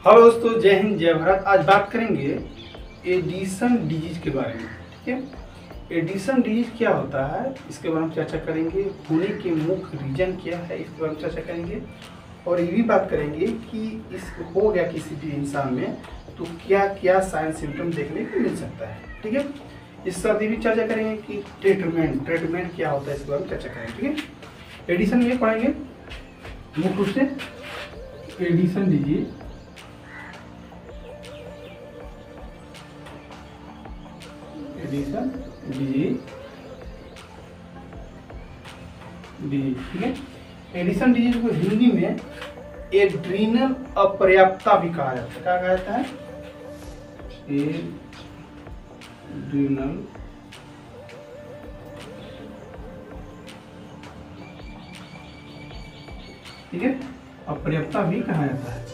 Hello दोस्तों, जय हिंद जय भारत। आज बात करेंगे एडिशन डिजीज के बारे में। ठीक है, एडिशन डिजीज क्या होता है इसके बारे में चर्चा करेंगे। होने के मुख्य रीजन क्या है इसके बारे में चर्चा करेंगे और ये भी बात करेंगे कि इस हो गया किसी भी इंसान में तो क्या क्या साइन सिम्टम देखने को मिल सकता है। ठीक है, इस साथ ये भी चर्चा करेंगे कि ट्रीटमेंट क्या होता है इसके बारे में चर्चा करेंगे। ठीक है, एडिशन में पढ़ेंगे मुख्य रूप से एडिशन डिजीज। एडिशन डिजीज, ठीक है। एडिशन डिजीज को हिंदी में एड्रीनल अपर्याप्तता भी कहा जाता है। क्या कहा जाता है? एड्रीनल ठीक है, अपर्याप्तता भी कहा जाता है।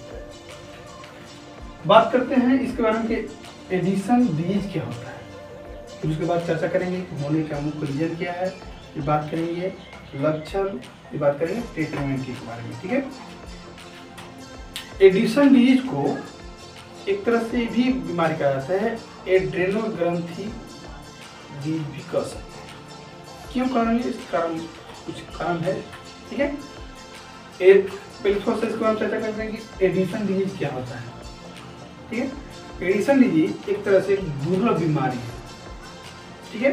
बात करते हैं इसके बारे में कि एडिशन डिजीज क्या होता है। फिर उसके बाद चर्चा करेंगे कि होने का मुख्य रीजन क्या है, ये बात करेंगे लक्षण, ये बात करेंगे ट्रीटमेंट के बारे में। ठीक है, एडिशन डिजीज को एक तरह से भी बीमारी कहा जाता है, एड्रेनल ग्रंथि डिजीज भी कह सकते हैं। क्यों कहेंगे? इस कारण कुछ कारण है। ठीक है, एक पहले थोड़ा सा इसके बारे में चर्चा करते हैं कि एडिशन डिजीज क्या होता है। ठीक है, एडिशन डिजीज एक तरह से दुर्लभ बीमारी है। ठीक है,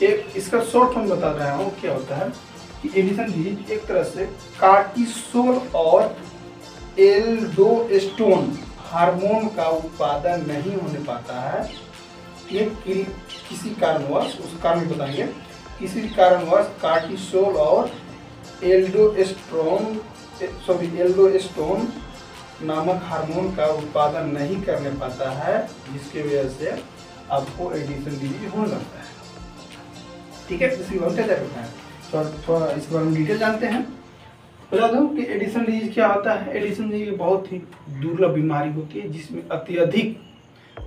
एक इसका शॉर्ट फॉर्म बता रहा हूँ क्या होता है कि एडिशन डिजीज एक तरह से कार्टिसोल और एल्डोस्टेरोन हार्मोन का उत्पादन नहीं होने पाता है। ये किसी कारणवश, उस कारण भी बताएंगे, किसी कारणवश कार्टिसोल और एल्डोस्टेरोन नामक हार्मोन का उत्पादन नहीं करने पाता है, जिसकी वजह से आपको एडिशन डिजीज होने लगता है। ठीक है, इसके बारे में चर्चा करते हैं। तो थोड़ा इसके बारे में डिटेल जानते हैं। बता दूं कि एडिशन डिजीज क्या होता है। एडिशन डिजीज बहुत ही दुर्लभ बीमारी होती है जिसमें अत्यधिक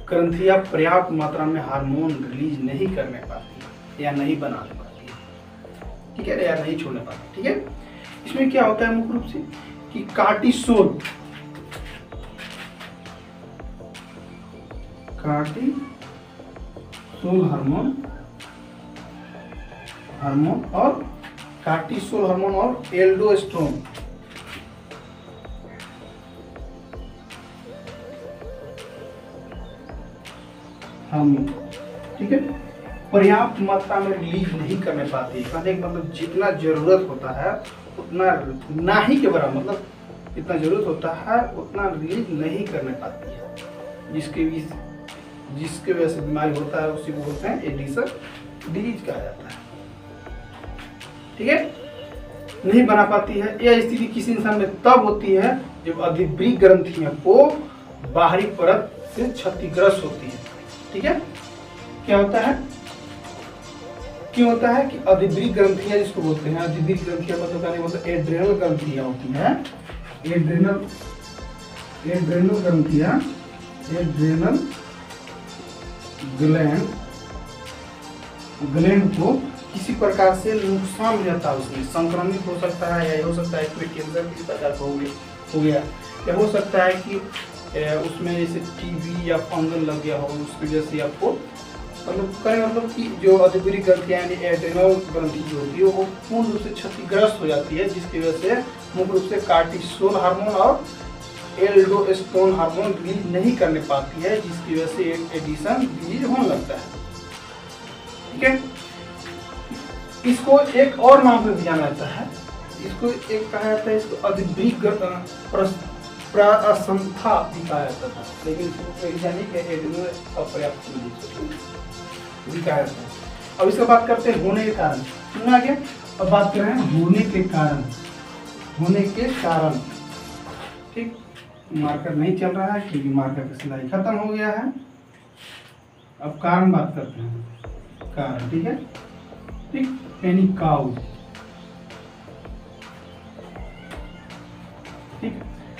ग्रंथियां पर्याप्त मात्रा में हार्मोन रिलीज नहीं करने पाती या नहीं बनाने पाती है। ठीक है, या नहीं छोड़ने पाती। ठीक है, इसमें क्या होता है मुख्य रूप से कि कार्टिसोल हार्मोन और एल्डोस्टेरोन हार्मोन, ठीक है, पर्याप्त मात्रा में रिलीज नहीं करने पाती। कहने का मतलब जितना जरूरत होता है उतना ना ही के बराबर, मतलब जितना जरूरत होता है उतना रिलीज नहीं करने पाती है, जिसके वजह से बीमारी होता है, उसी को बोलते हैं एडिशन डिजीज कहा जाता है। ठीक है, नहीं बना पाती है। यह स्थिति किसी इंसान में तब होती है जब अधिवृक्क ग्रंथियों को बाहरी परत से क्षतिग्रस्त होती है। ठीक है, क्या होता है, क्यों होता है कि अधिवृक्क ग्रंथियां जिसको बोलते हैं, अधिवृक्क ग्रंथियां मतलब एड्रेनल ग्रंथियां होती हैं। एड्रेनल ग्रंथियां, एड्रेनल ग्लैंड को किसी प्रकार से नुकसान हो जाता है, उसमें संक्रमित हो सकता है, या हो सकता है कोई कैंसर की प्रकार हो गया, या हो सकता है कि उसमें जैसे टीबी या फंगल लग गया हो, उसकी वजह से आपको मतलब कि जो अधिवृक्क ग्रंथियां यानी एड्रेनल ग्रंथि जो होती है वो पूर्ण रूप से क्षतिग्रस्त हो जाती है, जिसकी वजह से मुख्य रूप से कार्टिसोल हार्मोन और एल्डोस्टेरोन हार्मोन रिलीज नहीं करने पाती है, जिसकी वजह से एडिशन डिजीज होने लगता है। ठीक है, इसको एक और नाम से भी जाना जाता है, इसको एक कहा जाता है, इसको अधिवृक्क प्रासंथा भी कहा जाता था, लेकिन इसको जाने के एड्रेनल अपर्याप्त भी कहा जाता है। अब इसका बात करते हैं होने के कारण। सुना गया, अब बात कर रहे हैं होने के कारण। ठीक, मार्कर नहीं चल रहा है क्योंकि मार्कर का सिलाई खत्म हो गया है। अब कारण बात करते हैं, कारण। ठीक है, ठीक, यानी काउज। ठीक,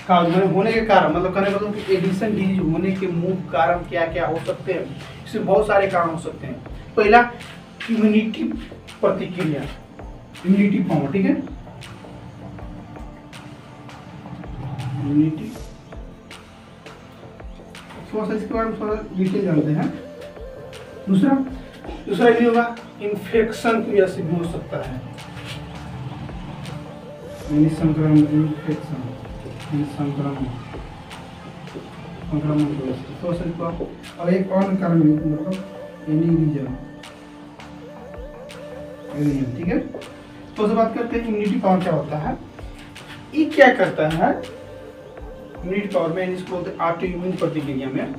काउज में होने के कारण मतलब कहने मतलब कि एडिशन डिजीज होने के मुख्य कारण क्या क्या हो सकते हैं। इसमें बहुत सारे कारण हो सकते हैं। पहला, इम्यूनिटी प्रतिक्रिया, इम्यूनिटी पावर। ठीक है, इम्यूनिटी थोड़ा सा इसके बारे में थोड़ा डिटेल जानते हैं। दूसरा ये होगा इन्फेक्शन की वजह से भी हो सकता है, संक्रमण, इन्फेक्शन, संक्रमण की वजह से थोड़ा सा। अब एक और कारण मतलब एनीरिज्म, ठीक है। तो से बात करते हैं इम्यूनिटी पावर क्या होता है। ये क्या करता है इम्यूनिटी पावर में, इसको बोलते हैं ऑटो इम्यून प्रतिक्रिया में।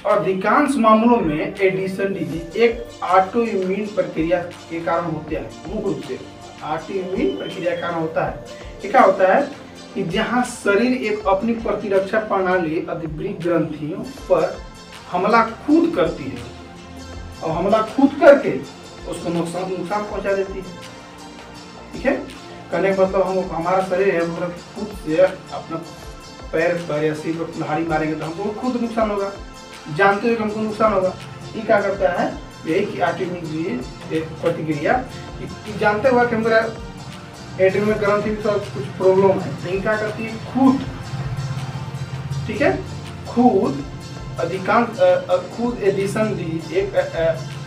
अधिकांश मामलों में एडिशन डिजीज एक ऑटो इम्यून प्रक्रिया के कारण होते हैं। मुख्य रूप से ऑटो इम्यून प्रक्रिया के कारण होता है। ये क्या होता है कि जहां शरीर एक अपनी प्रतिरक्षा प्रणाली अधिवृक्क ग्रंथियों पर हमला खुद करती है और हमला खुद करके उसको नुकसान पहुंचा देती है, ठीक है। कहने का मतलब हमारा शरीर है, मतलब खुद से अपना पैर पर या सिर पर कुल्हाड़ी मारेंगे तो हमको खुद नुकसान होगा, जानते हुए हमको नुकसान होगा। ये क्या करता है, यही कि ऑटोइम्यून प्रतिक्रिया जानते हुआ कि हमारा एड्रेनल ग्रंथि में कुछ प्रॉब्लम है, लेकिन क्या करती है खुद, ठीक है, खुद अधिकांश खुद एडिशन डिजीज एक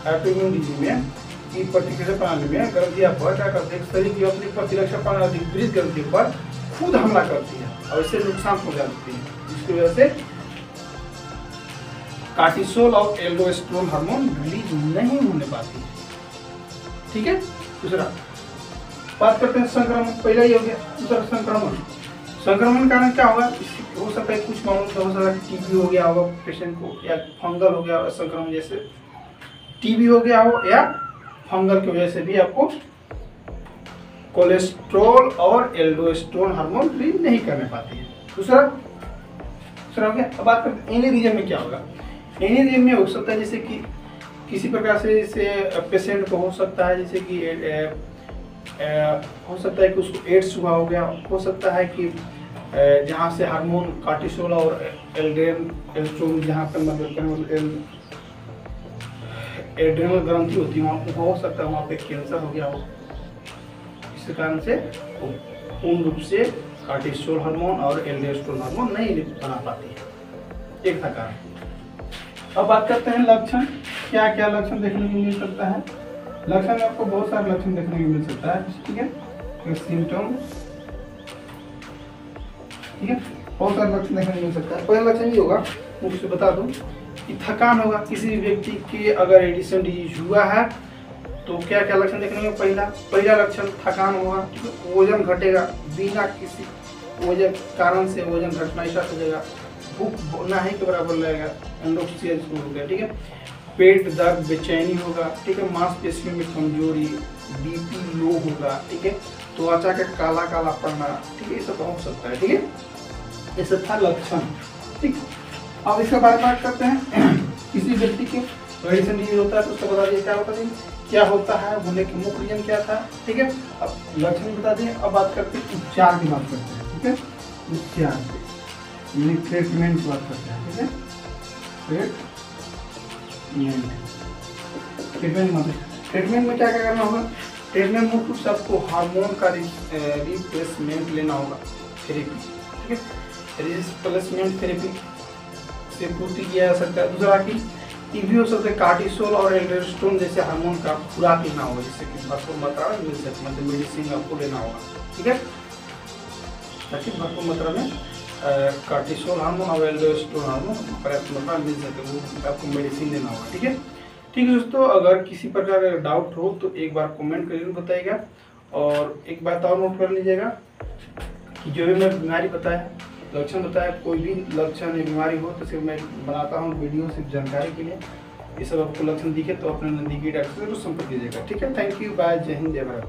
ऑटोइम्यून डिजीज में की प्रतिक्रिया प्रणाली में ग्रंथियां पर क्या करते हैं, शरीर की अपनी प्रतिरक्षा प्रणाली विपरीत ग्रंथि पर खुद हमला करती है और इससे नुकसान पहुंचा देती है, जिसकी वजह से कार्टिसोल और एल्डोस्टेरोन हार्मोन रिलीज नहीं होने पाती, ठीक है। दूसरा बात करते हैं संक्रमण, पहला ही हो गया। दूसरा संक्रमण कारण क्या होगा, हो सकता है कुछ मामलों में हो सकता है टीबी हो गया होगा पेशेंट को, या फंगल हो गया संक्रमण, जैसे टीबी हो गया हो या फंगल की वजह से भी आपको कोलेस्ट्रॉल और एल्डोस्टेरोन हार्मोन रिलीज नहीं करने पाती है। दूसरा हो गया। अब बात करते हैं एनीरिज्म में क्या होगा। एनीरिज्म में हो सकता है जैसे कि किसी प्रकार से जैसे पेशेंट को हो सकता है जैसे कि हो सकता है कि उसको एड्स हुआ हो गया, हो सकता है कि जहाँ से हार्मोन कार्टिसोल और एल्डोस्टेरोन जहाँ पे मतलब एड्रेनल ग्रंथि होती है वहाँ हो सकता है वहाँ पे कैंसर हो गया हो, इस कारण से पूर्ण रूप से कार्टिसोल हार्मोन और एल्डोस्टेरोन हार्मोन नहीं बना पाती है, एक था कारण। अब बात करते हैं लक्षण, क्या क्या लक्षण देखने को मिल सकता है। लक्षण में आपको बहुत सारे लक्षण देखने को मिल सकता है, ठीक है, सिम्टम, ठीक है, बहुत सारे लक्षण देखने को मिल सकता है। पहला लक्षण ये होगा, मुझे बता दूं कि थकान होगा। किसी भी व्यक्ति के अगर एडिशन डिजीज हुआ है तो क्या क्या लक्षण देखने को, पहला लक्षण थकान होगा, वजन घटेगा बिना किसी वजह कारण से, वजन घटना स्टार्ट हो जाएगा, भूख ना ही के बराबर लगेगा, एंडोक्सिया शुरू हो गया, ठीक है, पेट दर्द, बेचैनी होगा, ठीक है, मांसपेशियों में कमजोरी, बीपी लो होगा, ठीक है, त्वचा का काला काला पड़ना, ठीक है, ये सब हो सकता है, ठीक है, ये सब था लक्षण, ठीक। अब इसके बारे में बात करते हैं किसी व्यक्ति के एडिशन डिजीज होता है तो उसका बता दिए क्या होता है, होने के मुख्य रीजन क्या था, ठीक है, अब लक्षण बता दिए। अब बात करते हैं उपचार की बात करते हैं, ठीक है, उपचार यानी ट्रीटमेंट की बात करते हैं, ठीक है, ट्रीटमेंट में क्या क्या करना होगा। ट्रीटमेंट मुख्य रूप से आपको हार्मोन का रिप्लेसमेंट लेना होगा, थेरेपी, ठीक है, रिप्लेसमेंट थेरेपी से पूर्ति किया जा सकता है। दूसरा कि टीबी हो सकता है, कार्टिसोल और एल्डोस्टेरोन जैसे हार्मोन का खुराक लेना होगा, जिससे कि भरपूर मात्रा में मिल सकती है, मतलब मेडिसिन आपको लेना होगा, ठीक है, ताकि भरपूर मात्रा में कार्टिसोल हार्मोन और एल्डोस्टेरोन हार्मोन पर्याप्त मात्रा में मिल सके, वो आपको मेडिसिन लेना होगा, ठीक है। ठीक है दोस्तों, अगर किसी प्रकार का डाउट हो तो एक बार कमेंट करके बताइएगा, और एक बात और नोट कर लीजिएगा कि जो भी मैं बीमारी बताया, लक्षण बताया, कोई भी लक्षण या बीमारी हो तो सिर्फ मैं बनाता हूँ वीडियो सिर्फ जानकारी के लिए। ये सब आपको लक्षण दिखे तो अपने नज़दीकी डॉक्टर से संपर्क कीजिएगा, ठीक है। थैंक यू, बाय, जय हिंद, जय भारत।